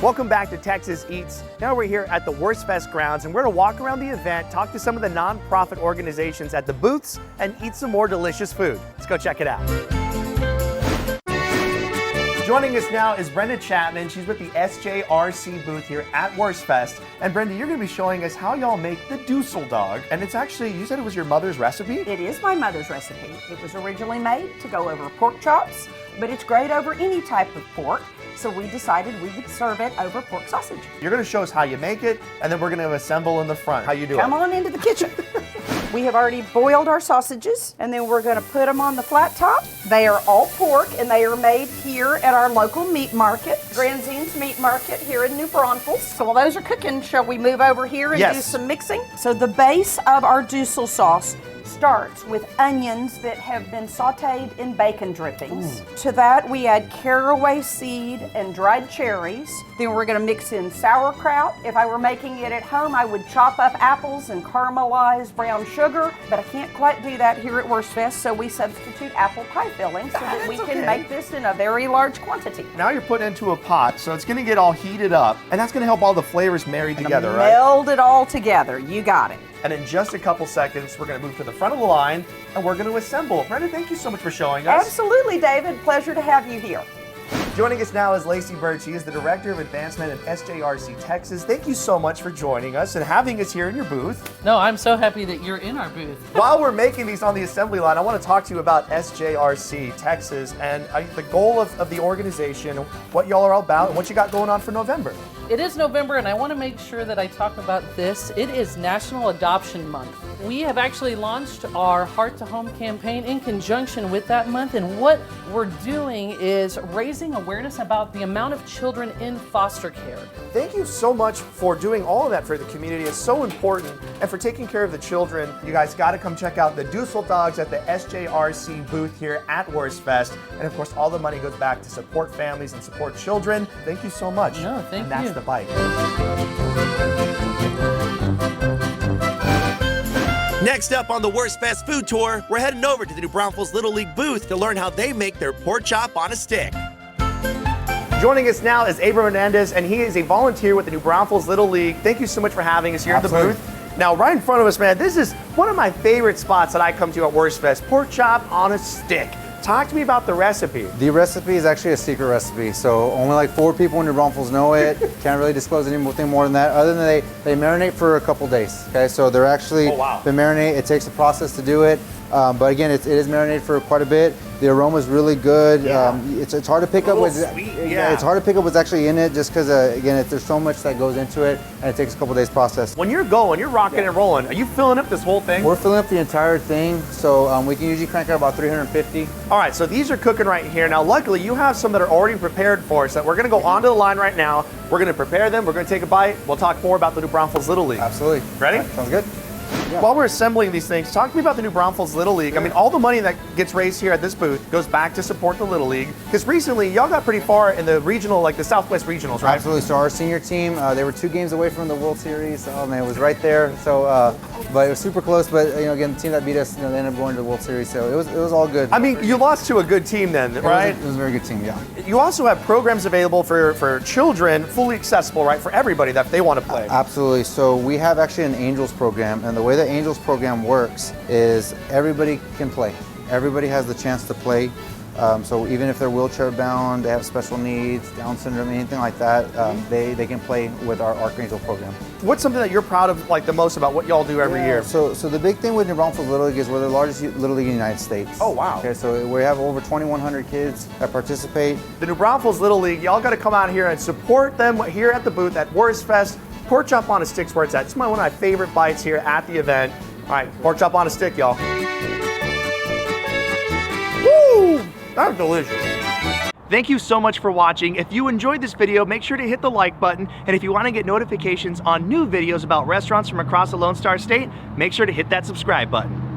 Welcome back to Texas Eats. Now we're here at the Wurstfest grounds and we're going to walk around the event, talk to some of the non-profit organizations at the booths, and eat some more delicious food. Let's go check it out. Joining us now is Brenda Chapman. She's with the SJRC booth here at Wurstfest. And Brenda, you're going to be showing us how y'all make the Dussel Dog. And it's actually, you said it was your mother's recipe? It is my mother's recipe. It was originally made to go over pork chops, but it's great over any type of pork. So we decided we would serve it over pork sausage. You're going to show us how you make it, and then we're going to assemble in the front. How you do it? Come on into the kitchen. We have already boiled our sausages, and then we're going to put them on the flat top. They are all pork, and they are made here at our local meat market, Granzine's Meat Market here in New Braunfels. So while those are cooking, shall we move over here and do some mixing? So the base of our Dussel sauce starts with onions that have been sauteed in bacon drippings. To that we add caraway seed and dried cherries. Then we're going to mix in sauerkraut. If I were making it at home, I would chop up apples and caramelize brown sugar, but I can't quite do that here at Wurstfest, so we substitute apple pie filling so that we can make this in a very large quantity. Now you're putting it into a pot, so it's going to get all heated up, and that's going to help all the flavors marry together, right? Meld it all together. You got it. And in just a couple seconds, we're going to move to the front of the line, and we're going to assemble. Brenda, thank you so much for showing us. Absolutely, David. Pleasure to have you here. Joining us now is Lacey Bird. She is the Director of Advancement at SJRC Texas. Thank you so much for joining us and having us here in your booth. No, I'm so happy that you're in our booth. While we're making these on the assembly line, I want to talk to you about SJRC Texas and the goal of the organization, what y'all are all about, and what you got going on for November. It is November, and I want to make sure that I talk about this. It is National Adoption Month. We have actually launched our Heart to Home campaign in conjunction with that month, and what we're doing is raising awareness about the amount of children in foster care. Thank you so much for doing all of that for the community. It's so important, and for taking care of the children. You guys got to come check out the Dussel Dogs at the SJRC booth here at Wurstfest, and of course all the money goes back to support families and support children. Thank you so much. No, thank you. And that's the bike. Next up on the Wurstfest food tour, we're heading over to the New Braunfels Little League booth to learn how they make their pork chop on a stick. Joining us now is Abram Hernandez, and he is a volunteer with the New Braunfels Little League. Thank you so much for having us here at the booth. Now, right in front of us, man, this is one of my favorite spots that I come to at Wurstfest, pork chop on a stick. Talk to me about the recipe. The recipe is actually a secret recipe, so only like 4 people in New Braunfels know it. Can't really disclose anything more than that, other than they marinate for a couple days. Okay, so they're actually they marinate. It takes a process to do it, but again, it is marinated for quite a bit. The aroma is really good. It's hard to pick up what's it's hard to pick up what's actually in it, just because again, there's so much that goes into it, and it takes a couple days process. When you're rocking and rolling, are you filling up this whole thing? We're filling up the entire thing, so we can usually crank out about 350. All right, so these are cooking right here. Now, luckily, you have some that are already prepared for us that we're going to go onto the line right now. We're going to prepare them. We're going to take a bite. We'll talk more about the New Braunfels Little League. Absolutely. Ready? Right, sounds good. Yeah. While we're assembling these things, talk to me about the New Braunfels Little League. I mean, all the money that gets raised here at this booth goes back to support the Little League. Because recently, y'all got pretty far in the regional, like the Southwest Regionals, right? Absolutely. So our senior team, they were 2 games away from the World Series. Oh man, it was right there. So, but it was super close. But again, the team that beat us, they ended up going to the World Series. So it was all good. I mean, you lost to a good team then, right? It was a very good team, yeah. You also have programs available for children, fully accessible, right, for everybody that they want to play. Absolutely. So we have actually an Angels program, and the way the Angels program works is everybody can play. Everybody has the chance to play. So even if they're wheelchair bound, they have special needs, Down syndrome, anything like that, they can play with our Archangel program. What's something that you're proud of, like the most about what y'all do every year? So the big thing with New Braunfels Little League is we're the largest Little League in the United States. Oh wow. Okay, so we have over 2,100 kids that participate. The New Braunfels Little League, y'all got to come out here and support them here at the booth at Wurstfest. Pork chop on a stick's where it's at. It's one of my favorite bites here at the event. All right, pork chop on a stick, y'all. Woo! That's delicious. Thank you so much for watching. If you enjoyed this video, make sure to hit the like button. And if you want to get notifications on new videos about restaurants from across the Lone Star State, make sure to hit that subscribe button.